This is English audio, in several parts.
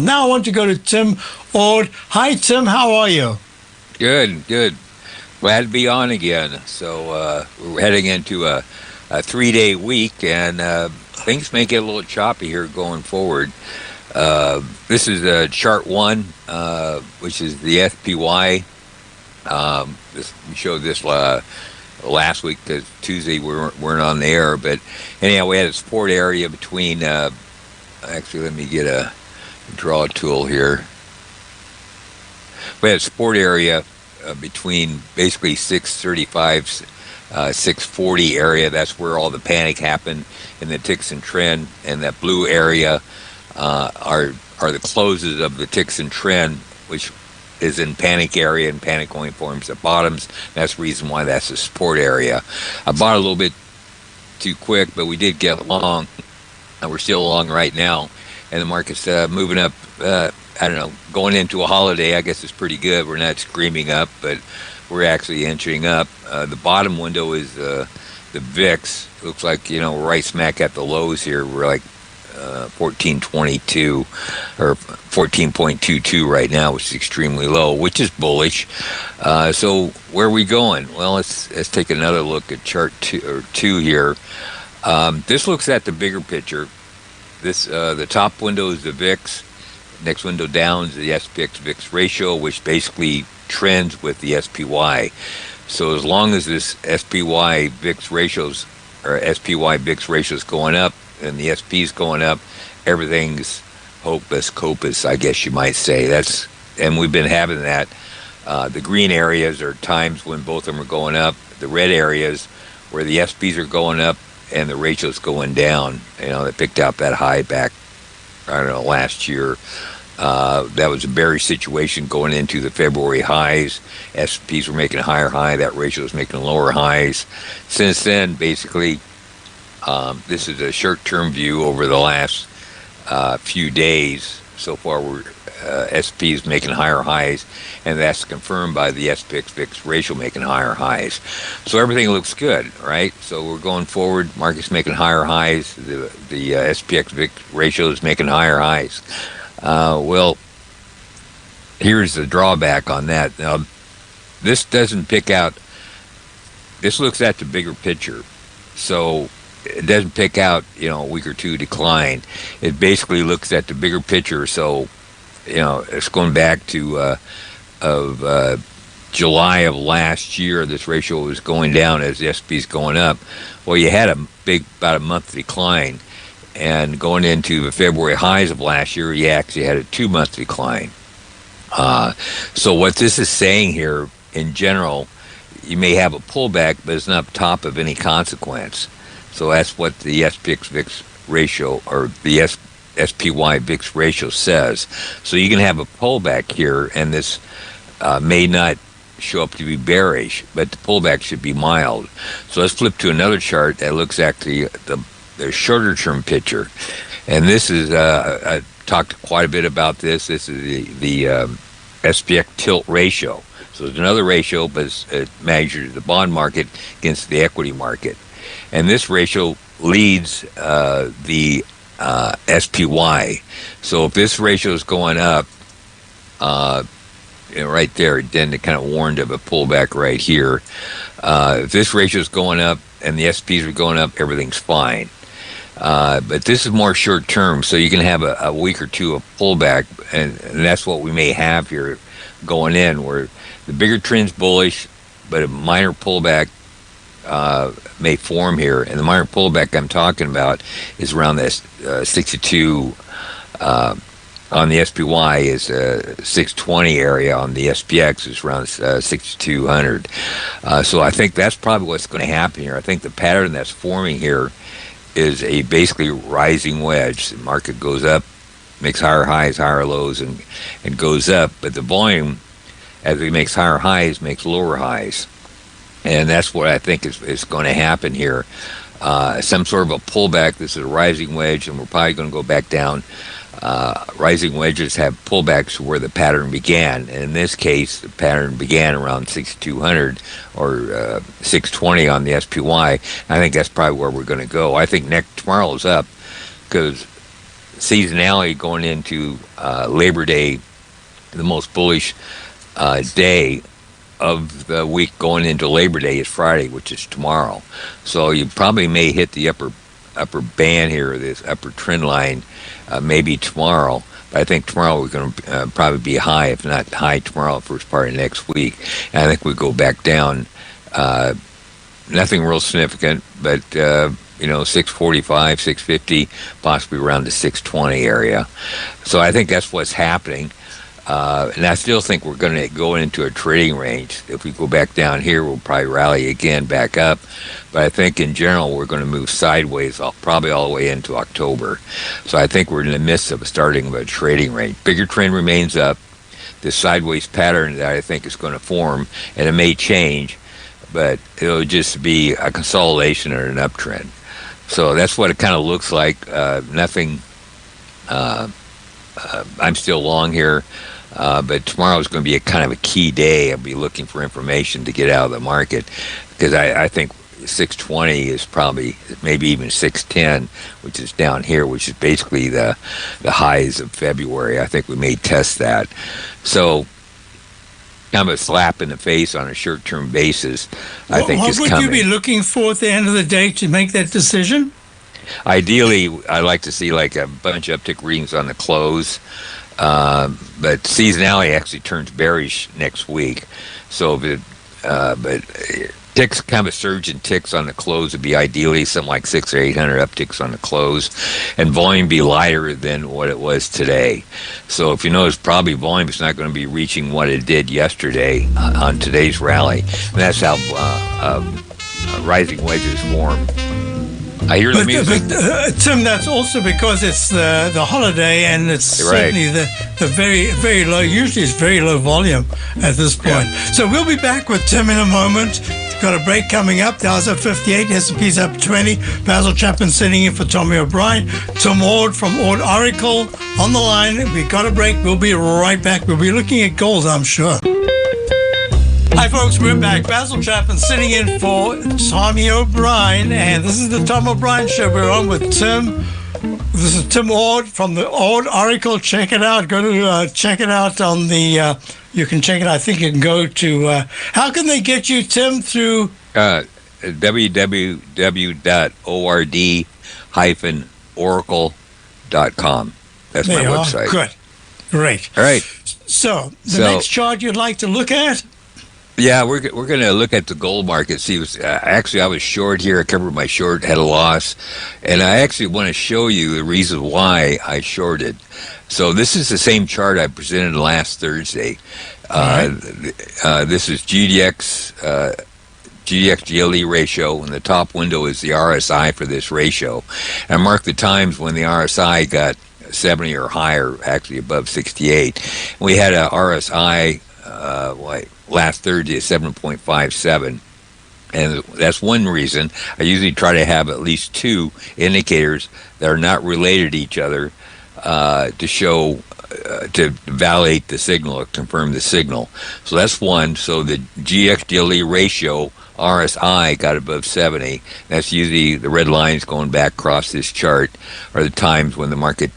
Now I want to go to Tim Ord. Hi, Tim. How are you? Good, good. Glad to be on again. So we're heading into a 3-day week, and things may get a little choppy here going forward. This is chart one, which is the SPY. We showed this last week because Tuesday we weren't on the air, but anyhow, we had a support area between. Actually, let me get a draw tool here. We had a support area between basically 635, 640 area. That's where all the panic happened in the ticks and trend, and that blue area are the closes of the ticks and trend, which is in panic area, and panic only forms at bottoms. That's the reason why that's a support area. I bought a little bit too quick, but we did get long, and we're still long right now. And the market's moving up. I don't know, going into a holiday, I guess it's pretty good. We're not screaming up, but we're actually inching up. The bottom window is the VIX. Looks like, we're right smack at the lows here. We're like 1422 or 14.22 right now, which is extremely low, which is bullish. So where are we going? Well, let's take another look at chart two here. This looks at the bigger picture. The top window is the VIX. Next window down is the SPX-VIX ratio, which basically trends with the SPY. So as long as this SPY-VIX ratios or SPY-VIX ratios going up and the SP's going up, everything's hopeless copus, I guess you might say. And we've been having that. The green areas are times when both of them are going up. The red areas where the SPs are going up and the ratios going down. They picked out that high back, I don't know, last year. That was a bearish situation going into the February highs. SPs were making a higher high. That ratio was making lower highs. Since then, basically, this is a short-term view over the last few days. So far, we're SP is making higher highs, and that's confirmed by the SPX-VIX ratio making higher highs. So everything looks good, right? So we're going forward. Market's making higher highs. The SPX-VIX ratio is making higher highs. Well, here's the drawback on that. Now, this doesn't pick out. This looks at the bigger picture. So it doesn't pick out, a week or two decline. It basically looks at the bigger picture. So, it's going back to July of last year. This ratio was going down as the SP is going up. Well, you had about a month decline. And going into the February highs of last year, you actually had a 2-month decline. So what this is saying here, in general, you may have a pullback, but it's not top of any consequence. So that's what the SPX-VIX ratio or the SPY-VIX ratio says. So you can have a pullback here, and this may not show up to be bearish, but the pullback should be mild. So let's flip to another chart that looks at the shorter term picture. And this is, I talked quite a bit about this. This is the SPX tilt ratio. So it's another ratio, but it measures the bond market against the equity market. And this ratio leads the SPY. So if this ratio is going up, right there, then it kind of warned of a pullback right here. If this ratio is going up and the SPs are going up, everything's fine. But this is more short term, so you can have a week or two of pullback, and that's what we may have here going in, where the bigger trend's bullish, but a minor pullback may form here. And the minor pullback I'm talking about is around this 62 on the SPY is 620 area. On the SPX is around 6200. So I think that's probably what's going to happen here. I think the pattern that's forming here is a basically rising wedge. The market goes up, makes higher highs, higher lows, and goes up. But the volume, as it makes higher highs, makes lower highs. And that's what I think is going to happen here. Some sort of a pullback. This is a rising wedge, and we're probably going to go back down. Rising wedges have pullbacks where the pattern began. And in this case, the pattern began around 6,200 or 620 on the SPY. I think that's probably where we're going to go. I think tomorrow is up because seasonality going into Labor Day, the most bullish day of the week going into Labor Day is Friday, which is tomorrow. So you probably may hit the upper band here, this upper trend line, maybe tomorrow. But I think tomorrow we're going to probably be high, if not high tomorrow, first part of next week. And I think we go back down. Nothing real significant, but 645, 650, possibly around the 620 area. So I think that's what's happening. And I still think we're going to go into a trading range. If we go back down here, we'll probably rally again back up. But I think in general, we're going to move sideways, probably all the way into October. So I think we're in the midst of starting a trading range. Bigger trend remains up. This sideways pattern that I think is going to form, and it may change, but it'll just be a consolidation or an uptrend. So that's what it kind of looks like. Nothing. I'm still long here. But tomorrow is going to be a kind of a key day. I'll be looking for information to get out of the market because I think 620 is probably maybe even 610, which is down here, which is basically the highs of February. I think we may test that. So kind of a slap in the face on a short-term basis, I think is coming. What would you be looking for at the end of the day to make that decision? Ideally, I'd like to see like a bunch of uptick readings on the close. But seasonality actually turns bearish next week. So, but ticks, kind of a surge in ticks on the close would be ideally something like 600 or 800 upticks on the close, and volume be lighter than what it was today. So if you notice, probably volume is not going to be reaching what it did yesterday on today's rally. And that's how rising wedges form. I hear the music. But Tim, that's also because it's the holiday, and it's certainly the very, very low, usually it's very low volume at this point. Yeah. So we'll be back with Tim in a moment. Got a break coming up. Dow's up 58, S&P's up 20. Basil Chapman sitting in for Tommy O'Brien. Tom Ord from Ord Oracle on the line. We got a break. We'll be right back. We'll be looking at gold, I'm sure. Hi folks, we're back. Basil Chapman sitting in for Tommy O'Brien, and this is the Tom O'Brien Show. We're on with Tim. This is Tim Ord from the Ord Oracle. Check it out. Go to check it out on the. You can check it. I think you can go to. How can they get you, Tim? Through www.ord-oracle.com. That's my website. Good, great. All right. So the next chart you'd like to look at. Yeah, we're going to look at the gold market. See, actually, I was short here. I covered my short, had a loss. And I actually want to show you the reason why I shorted. So this is the same chart I presented last Thursday. This is GDX GLE ratio, and the top window is the RSI for this ratio. And I marked the times when the RSI got 70 or higher, actually above 68. We had a RSI last Thursday at 7.57, and that's one reason I usually try to have at least two indicators that are not related to each other to show to validate the signal or confirm the signal. So that's one. So the GXGLE ratio RSI got above 70. That's usually the red lines going back across this chart are the times when the market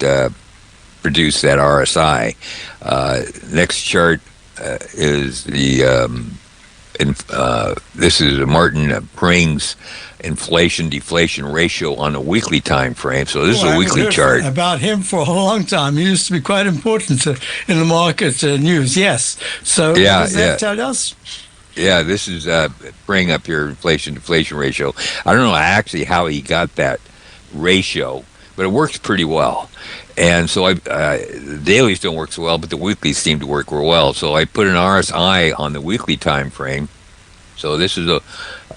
produced that RSI. Next chart is the this is a Martin Pring's inflation deflation ratio on a weekly time frame. So this is a weekly chart. About him for a long time. He used to be quite important in the market news. Yes. So what does that tell us? Yeah, this is Pring up here, inflation deflation ratio. I don't know actually how he got that ratio, but it works pretty well. And so the dailies don't work so well, but the weeklies seem to work real well. So I put an RSI on the weekly time frame. So this is a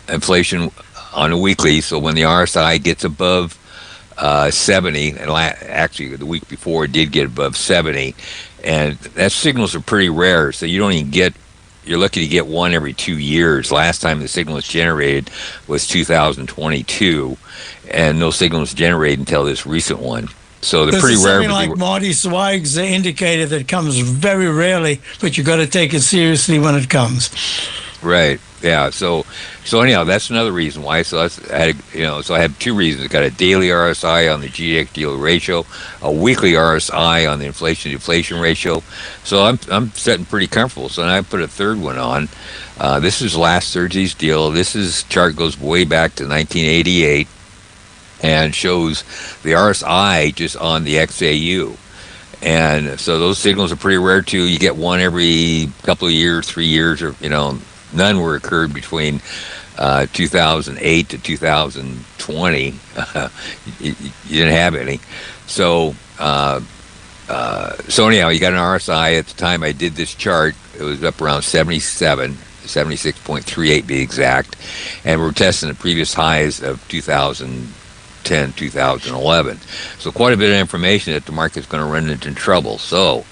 inflation on a weekly. So when the RSI gets above 70, and actually the week before it did get above 70, and that signals are pretty rare. So you don't even get. You're lucky to get one every 2 years. Last time the signal was generated was 2022, and no signal was generated until this recent one. So they're pretty rare. Something like Marty Zweig's indicator that comes very rarely, but you got to take it seriously when it comes. Right. Yeah. So anyhow, that's another reason why. So I had two reasons. I got a daily RSI on the GDX dealer ratio, a weekly RSI on the inflation deflation ratio. So I'm sitting pretty comfortable. So then I put a third one on. This is last Thursday's deal. Chart goes way back to 1988 and shows the RSI just on the XAU. And so those signals are pretty rare too. You get one every couple of years, 3 years, or none were occurred between 2008 to 2020. You didn't have any. So anyhow, you got an RSI. At the time I did this chart, it was up around 76.38 be exact, and we're testing the previous highs of 2010, 2011. So quite a bit of information that the market's going to run into trouble. So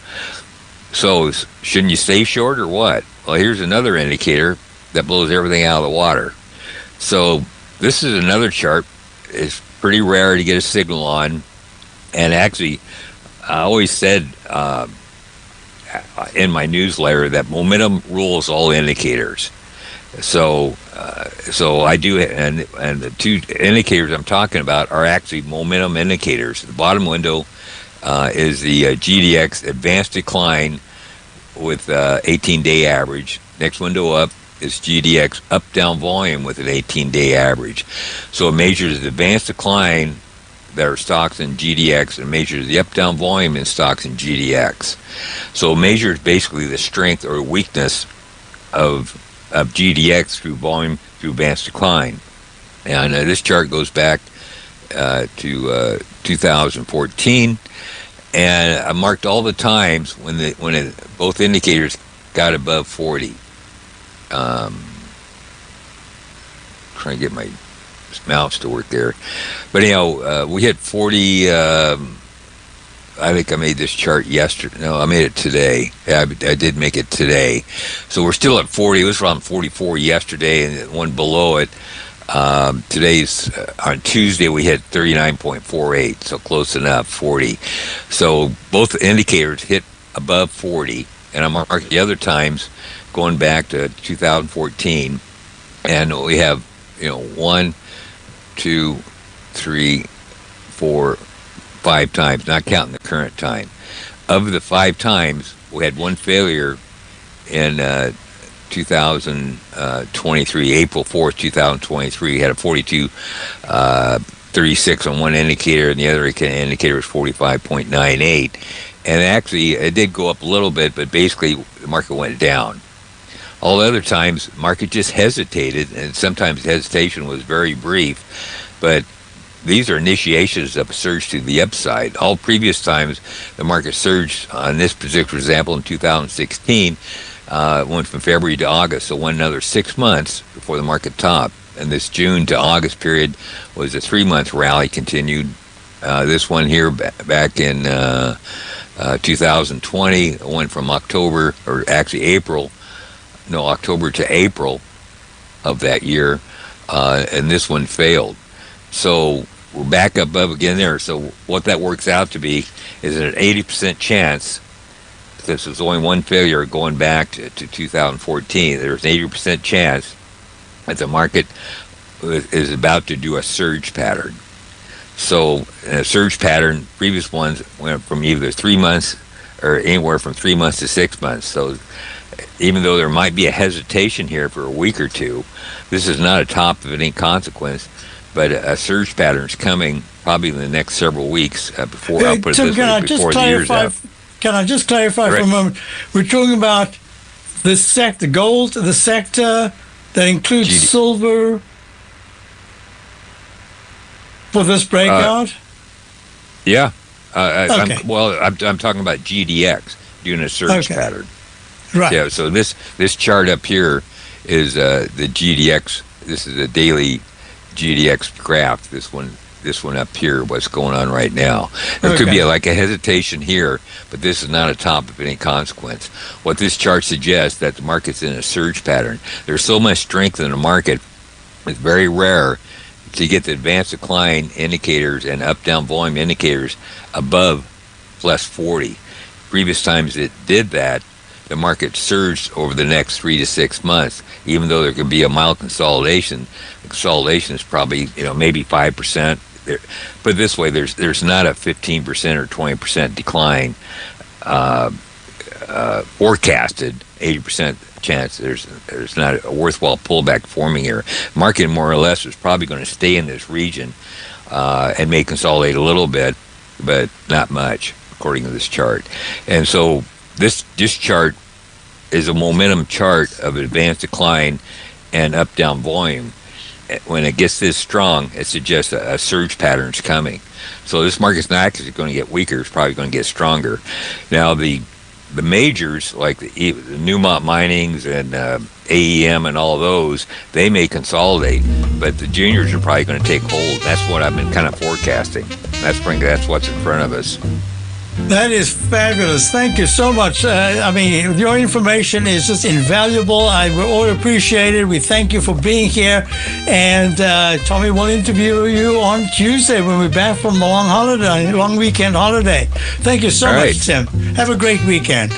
shouldn't you stay short or what? Well, here's another indicator that blows everything out of the water. So this is another chart. It's pretty rare to get a signal on. And actually, I always said in my newsletter that momentum rules all indicators. So I do, and the two indicators I'm talking about are actually momentum indicators. The bottom window is the GDX advanced decline with 18-day average. Next window up is GDX up-down volume with an 18-day average. So it measures the advanced decline that are stocks in GDX and measures the up-down volume in stocks in GDX. So it measures basically the strength or weakness of GDX through volume through advanced decline. And this chart goes back to 2014. And I marked all the times when both indicators got above 40. Trying to get my mouse to work there. But anyhow, we hit 40. I think I made this chart yesterday. No, I made it today. Yeah, I did make it today. So we're still at 40. It was around 44 yesterday, and one below it. Today's on Tuesday we hit 39.48, so close enough, 40. So both indicators hit above 40, and I marked the other times going back to 2014, and we have 1, 2, 3, 4, 5 times, not counting the current time. Of the 5 times, we had one failure in 2023, April 4th, 2023. Had a 42.36 on one indicator, and the other indicator was 45.98. And actually, it did go up a little bit, but basically the market went down. All the other times, the market just hesitated, and sometimes hesitation was very brief. But these are initiations of a surge to the upside. All previous times, the market surged on this particular example in 2016. Went from February to August, so went another 6 months before the market topped. And this June to August period was a 3-month rally continued. This one here back in 2020 went from October to April of that year, and this one failed. So we're back above again there. So what that works out to be is an 80% chance. This was only one failure going back to 2014. There's an 80% chance that the market is about to do a surge pattern. So in a surge pattern, previous ones went from either 3 months or anywhere from 3 months to 6 months. So even though there might be a hesitation here for a week or two, this is not a top of any consequence, but a surge pattern is coming probably in the next several weeks before I'll put it this way, before the year's up. Can I just clarify for a moment? We're talking about the sector, gold, the sector that includes silver for this breakout? Yeah. Okay. I'm talking about GDX doing a surge pattern. Right. Yeah. So this chart up here is the GDX. This is a daily GDX graph. This one up here, what's going on right now. There could be like a hesitation here, but this is not a top of any consequence. What this chart suggests that the market's in a surge pattern. There's so much strength in the market, it's very rare to get the advanced decline indicators and up-down volume indicators above plus 40. Previous times it did that, the market surge over the next 3 to 6 months. Even though there could be a mild consolidation, the consolidation is probably maybe 5%. Put it this way, there's not a 15% or 20% decline forecasted. 80% chance there's not a worthwhile pullback forming here. Market more or less is probably going to stay in this region and may consolidate a little bit, but not much according to this chart. And so this chart is a momentum chart of advanced decline and up down volume. When it gets this strong, it suggests a surge pattern's coming. So this market's not actually going to get weaker; it's probably going to get stronger. Now the majors like the Newmont Minings and AEM and all of those, they may consolidate, but the juniors are probably going to take hold. That's what I've been kind of forecasting. That's what's in front of us. That is fabulous. Thank you so much. Your information is just invaluable. I all appreciate it. We thank you for being here. And Tommy will interview you on Tuesday when we're back from the long weekend holiday. Thank you so much, Tim. Have a great weekend.